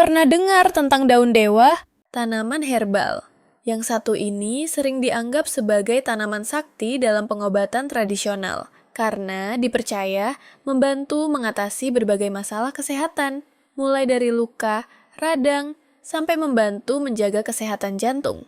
Pernah dengar tentang daun dewa? Tanaman herbal. Yang satu ini sering dianggap sebagai tanaman sakti dalam pengobatan tradisional karena dipercaya membantu mengatasi berbagai masalah kesehatan, mulai dari luka, radang, sampai membantu menjaga kesehatan jantung.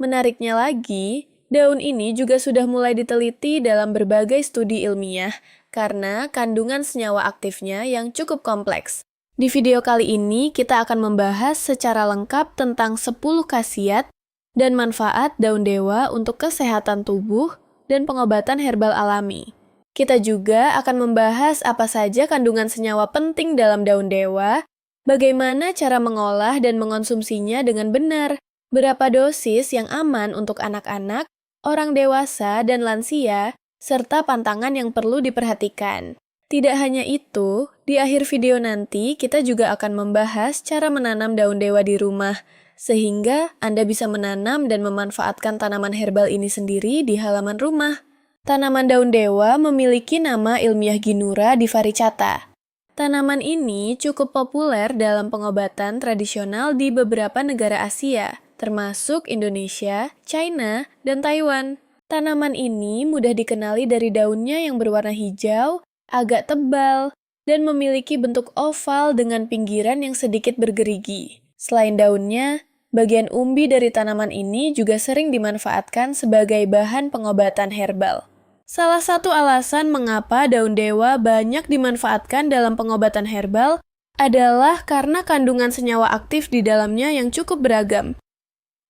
Menariknya lagi, daun ini juga sudah mulai diteliti dalam berbagai studi ilmiah karena kandungan senyawa aktifnya yang cukup kompleks. Di video kali ini, kita akan membahas secara lengkap tentang 10 khasiat dan manfaat daun dewa untuk kesehatan tubuh dan pengobatan herbal alami. Kita juga akan membahas apa saja kandungan senyawa penting dalam daun dewa, bagaimana cara mengolah dan mengonsumsinya dengan benar, berapa dosis yang aman untuk anak-anak, orang dewasa, dan lansia, serta pantangan yang perlu diperhatikan. Tidak hanya itu, di akhir video nanti kita juga akan membahas cara menanam daun dewa di rumah, sehingga Anda bisa menanam dan memanfaatkan tanaman herbal ini sendiri di halaman rumah. Tanaman daun dewa memiliki nama ilmiah Ginura divaricata. Tanaman ini cukup populer dalam pengobatan tradisional di beberapa negara Asia, termasuk Indonesia, China, dan Taiwan. Tanaman ini mudah dikenali dari daunnya yang berwarna hijau, agak tebal, dan memiliki bentuk oval dengan pinggiran yang sedikit bergerigi. Selain daunnya, bagian umbi dari tanaman ini juga sering dimanfaatkan sebagai bahan pengobatan herbal. Salah satu alasan mengapa daun dewa banyak dimanfaatkan dalam pengobatan herbal adalah karena kandungan senyawa aktif di dalamnya yang cukup beragam.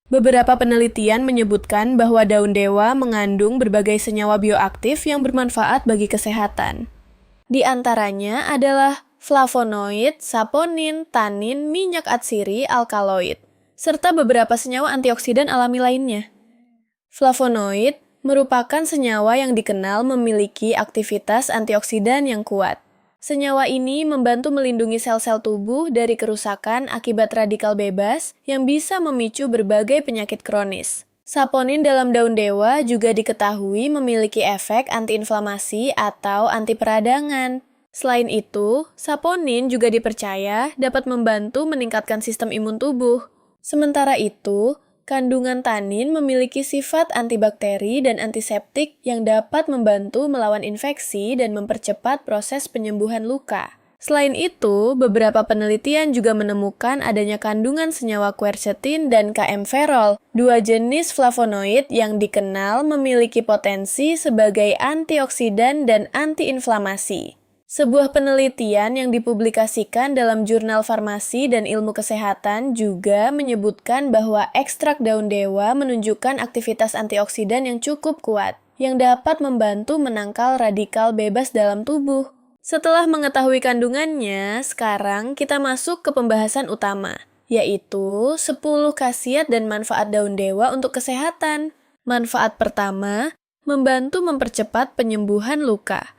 Beberapa penelitian menyebutkan bahwa daun dewa mengandung berbagai senyawa bioaktif yang bermanfaat bagi kesehatan. Di antaranya adalah flavonoid, saponin, tanin, minyak atsiri, alkaloid, serta beberapa senyawa antioksidan alami lainnya. Flavonoid merupakan senyawa yang dikenal memiliki aktivitas antioksidan yang kuat. Senyawa ini membantu melindungi sel-sel tubuh dari kerusakan akibat radikal bebas yang bisa memicu berbagai penyakit kronis. Saponin dalam daun dewa juga diketahui memiliki efek antiinflamasi atau anti peradangan. Selain itu, saponin juga dipercaya dapat membantu meningkatkan sistem imun tubuh. Sementara itu, kandungan tanin memiliki sifat antibakteri dan antiseptik yang dapat membantu melawan infeksi dan mempercepat proses penyembuhan luka. Selain itu, beberapa penelitian juga menemukan adanya kandungan senyawa quercetin dan kaempferol, dua jenis flavonoid yang dikenal memiliki potensi sebagai antioksidan dan antiinflamasi. Sebuah penelitian yang dipublikasikan dalam jurnal farmasi dan ilmu kesehatan juga menyebutkan bahwa ekstrak daun dewa menunjukkan aktivitas antioksidan yang cukup kuat, yang dapat membantu menangkal radikal bebas dalam tubuh. Setelah mengetahui kandungannya, sekarang kita masuk ke pembahasan utama, yaitu 10 khasiat dan manfaat daun dewa untuk kesehatan. Manfaat pertama, membantu mempercepat penyembuhan luka.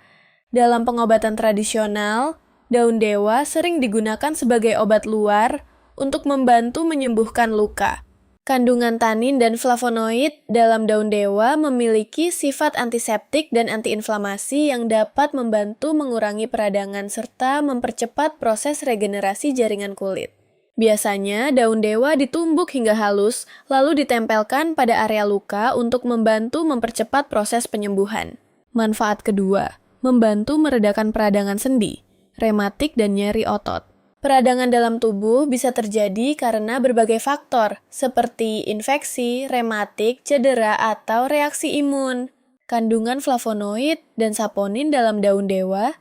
Dalam pengobatan tradisional, daun dewa sering digunakan sebagai obat luar untuk membantu menyembuhkan luka. Kandungan tanin dan flavonoid dalam daun dewa memiliki sifat antiseptik dan antiinflamasi yang dapat membantu mengurangi peradangan serta mempercepat proses regenerasi jaringan kulit. Biasanya, daun dewa ditumbuk hingga halus, lalu ditempelkan pada area luka untuk membantu mempercepat proses penyembuhan. Manfaat kedua, membantu meredakan peradangan sendi, rematik, dan nyeri otot. Peradangan dalam tubuh bisa terjadi karena berbagai faktor, seperti infeksi, rematik, cedera, atau reaksi imun. Kandungan flavonoid dan saponin dalam daun dewa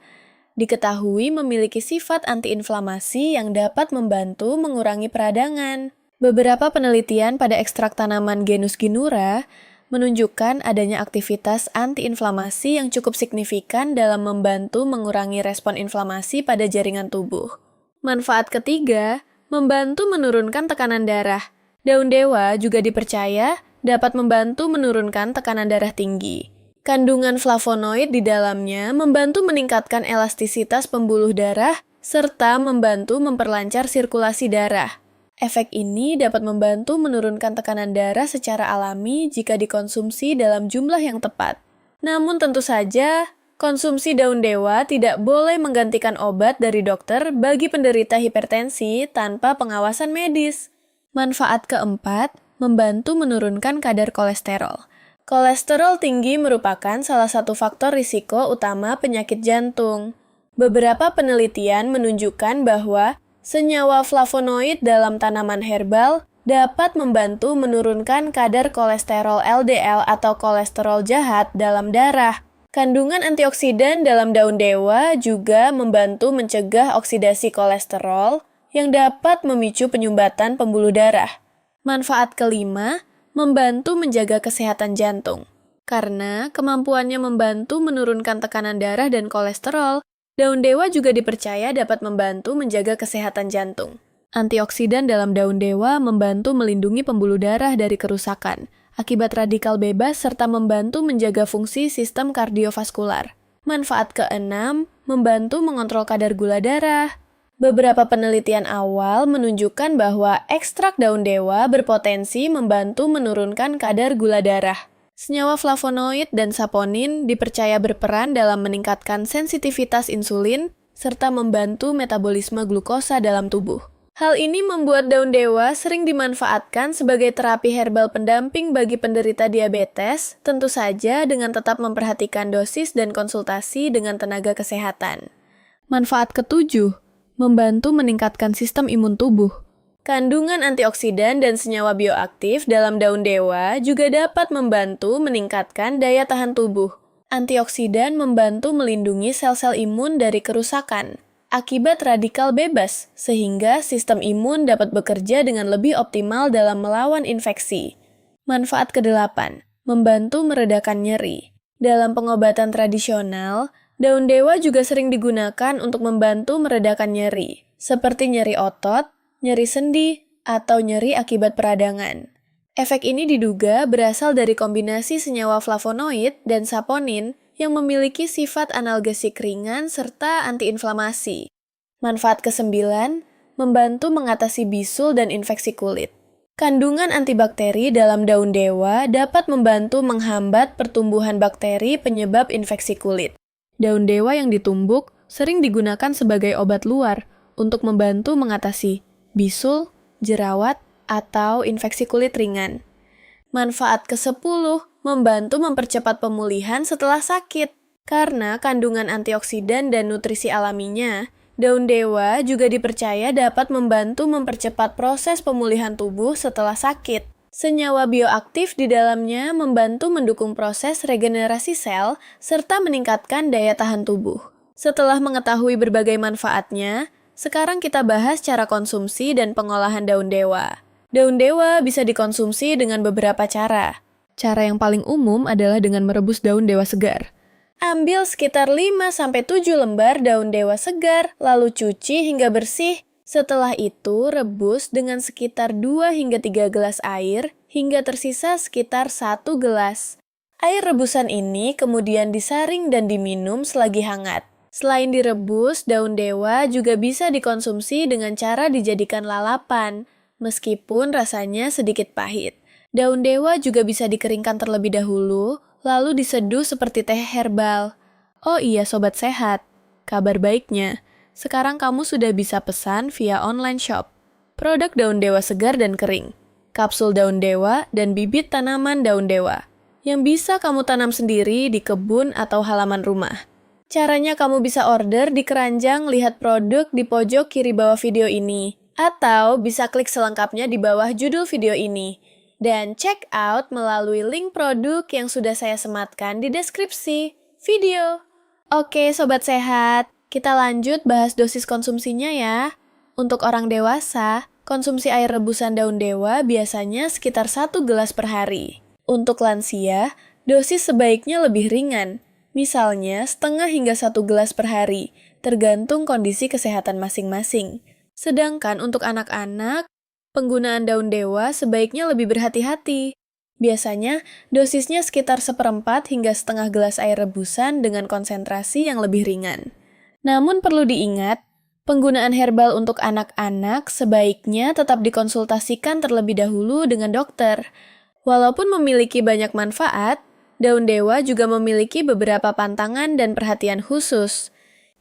diketahui memiliki sifat antiinflamasi yang dapat membantu mengurangi peradangan. Beberapa penelitian pada ekstrak tanaman genus Ginura menunjukkan adanya aktivitas antiinflamasi yang cukup signifikan dalam membantu mengurangi respon inflamasi pada jaringan tubuh. Manfaat ketiga, membantu menurunkan tekanan darah. Daun dewa juga dipercaya dapat membantu menurunkan tekanan darah tinggi. Kandungan flavonoid di dalamnya membantu meningkatkan elastisitas pembuluh darah serta membantu memperlancar sirkulasi darah. Efek ini dapat membantu menurunkan tekanan darah secara alami jika dikonsumsi dalam jumlah yang tepat. Namun tentu saja, Konsumsi daun dewa tidak boleh menggantikan obat dari dokter bagi penderita hipertensi tanpa pengawasan medis. Manfaat keempat, membantu menurunkan kadar kolesterol. Kolesterol tinggi merupakan salah satu faktor risiko utama penyakit jantung. Beberapa penelitian menunjukkan bahwa senyawa flavonoid dalam tanaman herbal dapat membantu menurunkan kadar kolesterol LDL atau kolesterol jahat dalam darah. Kandungan antioksidan dalam daun dewa juga membantu mencegah oksidasi kolesterol yang dapat memicu penyumbatan pembuluh darah. Manfaat kelima, membantu menjaga kesehatan jantung. Karena kemampuannya membantu menurunkan tekanan darah dan kolesterol, daun dewa juga dipercaya dapat membantu menjaga kesehatan jantung. Antioksidan dalam daun dewa membantu melindungi pembuluh darah dari kerusakan akibat radikal bebas serta membantu menjaga fungsi sistem kardiovaskular. Manfaat keenam, membantu mengontrol kadar gula darah. Beberapa penelitian awal menunjukkan bahwa ekstrak daun dewa berpotensi membantu menurunkan kadar gula darah. Senyawa flavonoid dan saponin dipercaya berperan dalam meningkatkan sensitivitas insulin serta membantu metabolisme glukosa dalam tubuh. Hal ini membuat daun dewa sering dimanfaatkan sebagai terapi herbal pendamping bagi penderita diabetes, tentu saja dengan tetap memperhatikan dosis dan konsultasi dengan tenaga kesehatan. Manfaat ketujuh, membantu meningkatkan sistem imun tubuh. Kandungan antioksidan dan senyawa bioaktif dalam daun dewa juga dapat membantu meningkatkan daya tahan tubuh. Antioksidan membantu melindungi sel-sel imun dari kerusakan akibat radikal bebas, sehingga sistem imun dapat bekerja dengan lebih optimal dalam melawan infeksi. Manfaat kedelapan, membantu meredakan nyeri. Dalam pengobatan tradisional, daun dewa juga sering digunakan untuk membantu meredakan nyeri, seperti nyeri otot, nyeri sendi, atau nyeri akibat peradangan. Efek ini diduga berasal dari kombinasi senyawa flavonoid dan saponin yang memiliki sifat analgesik ringan serta antiinflamasi. Manfaat kesembilan, membantu mengatasi bisul dan infeksi kulit. Kandungan antibakteri dalam daun dewa dapat membantu menghambat pertumbuhan bakteri penyebab infeksi kulit. Daun dewa yang ditumbuk sering digunakan sebagai obat luar untuk membantu mengatasi bisul, jerawat, atau infeksi kulit ringan. Manfaat ke-10, membantu mempercepat pemulihan setelah sakit. Karena kandungan antioksidan dan nutrisi alaminya, daun dewa juga dipercaya dapat membantu mempercepat proses pemulihan tubuh setelah sakit. Senyawa bioaktif di dalamnya membantu mendukung proses regenerasi sel serta meningkatkan daya tahan tubuh. Setelah mengetahui berbagai manfaatnya, sekarang kita bahas cara konsumsi dan pengolahan daun dewa. Daun dewa bisa dikonsumsi dengan beberapa cara. Cara yang paling umum adalah dengan merebus daun dewa segar. Ambil sekitar 5-7 lembar daun dewa segar, lalu cuci hingga bersih. Setelah itu, rebus dengan sekitar 2-3 gelas air, hingga tersisa sekitar 1 gelas. Air rebusan ini kemudian disaring dan diminum selagi hangat. Selain direbus, daun dewa juga bisa dikonsumsi dengan cara dijadikan lalapan. Meskipun rasanya sedikit pahit, daun dewa juga bisa dikeringkan terlebih dahulu, lalu diseduh seperti teh herbal. Oh iya sobat sehat, kabar baiknya, sekarang kamu sudah bisa pesan via online shop. Produk daun dewa segar dan kering, kapsul daun dewa, dan bibit tanaman daun dewa, yang bisa kamu tanam sendiri di kebun atau halaman rumah. Caranya kamu bisa order di keranjang lihat produk di pojok kiri bawah video ini. Atau bisa klik selengkapnya di bawah judul video ini. Dan check out melalui link produk yang sudah saya sematkan di deskripsi video. Oke sobat sehat, kita lanjut bahas dosis konsumsinya ya. Untuk orang dewasa, konsumsi air rebusan daun dewa biasanya sekitar 1 gelas per hari. Untuk lansia, dosis sebaiknya lebih ringan. Misalnya setengah hingga 1 gelas per hari, tergantung kondisi kesehatan masing-masing. Sedangkan untuk anak-anak, penggunaan daun dewa sebaiknya lebih berhati-hati. Biasanya, dosisnya sekitar 1/4 hingga setengah gelas air rebusan dengan konsentrasi yang lebih ringan. Namun perlu diingat, penggunaan herbal untuk anak-anak sebaiknya tetap dikonsultasikan terlebih dahulu dengan dokter. Walaupun memiliki banyak manfaat, Daun dewa juga memiliki beberapa pantangan dan perhatian khusus.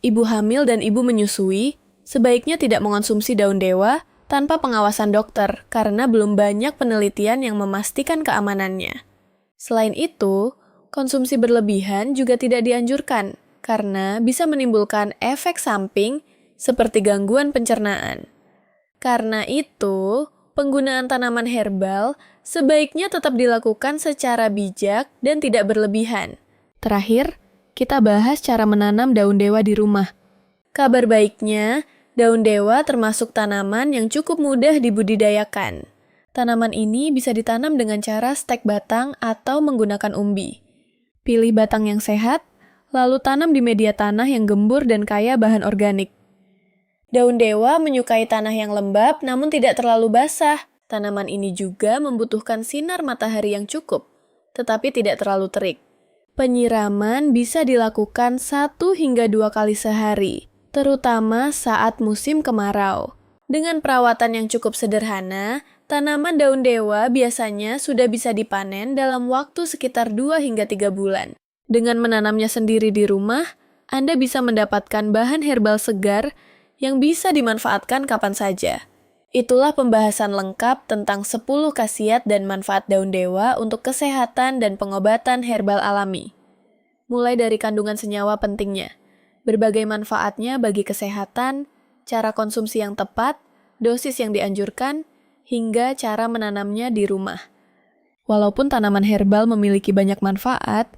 Ibu hamil dan ibu menyusui sebaiknya tidak mengonsumsi daun dewa tanpa pengawasan dokter karena belum banyak penelitian yang memastikan keamanannya. Selain itu, konsumsi berlebihan juga tidak dianjurkan karena bisa menimbulkan efek samping seperti gangguan pencernaan. Karena itu, penggunaan tanaman herbal sebaiknya tetap dilakukan secara bijak dan tidak berlebihan. Terakhir, kita bahas cara menanam daun dewa di rumah. Kabar baiknya, daun dewa termasuk tanaman yang cukup mudah dibudidayakan. Tanaman ini bisa ditanam dengan cara stek batang atau menggunakan umbi. Pilih batang yang sehat, lalu tanam di media tanah yang gembur dan kaya bahan organik. Daun dewa menyukai tanah yang lembab namun tidak terlalu basah. Tanaman ini juga membutuhkan sinar matahari yang cukup, tetapi tidak terlalu terik. Penyiraman bisa dilakukan 1 hingga 2 kali sehari, terutama saat musim kemarau. Dengan perawatan yang cukup sederhana, tanaman daun dewa biasanya sudah bisa dipanen dalam waktu sekitar 2 hingga 3 bulan. Dengan menanamnya sendiri di rumah, Anda bisa mendapatkan bahan herbal segar yang bisa dimanfaatkan kapan saja. Itulah pembahasan lengkap tentang 10 khasiat dan manfaat daun dewa untuk kesehatan dan pengobatan herbal alami. Mulai dari kandungan senyawa pentingnya, berbagai manfaatnya bagi kesehatan, cara konsumsi yang tepat, dosis yang dianjurkan, hingga cara menanamnya di rumah. Walaupun tanaman herbal memiliki banyak manfaat,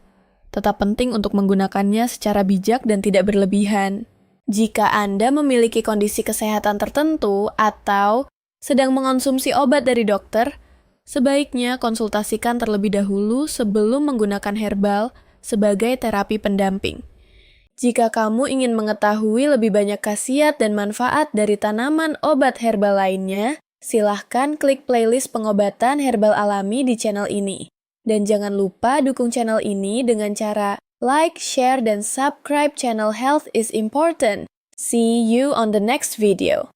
tetap penting untuk menggunakannya secara bijak dan tidak berlebihan. Jika Anda memiliki kondisi kesehatan tertentu atau sedang mengonsumsi obat dari dokter, sebaiknya konsultasikan terlebih dahulu sebelum menggunakan herbal sebagai terapi pendamping. Jika kamu ingin mengetahui lebih banyak khasiat dan manfaat dari tanaman obat herbal lainnya, silahkan klik playlist pengobatan herbal alami di channel ini. Dan jangan lupa dukung channel ini dengan cara like, share, dan subscribe channel Health is Important. See you on the next video.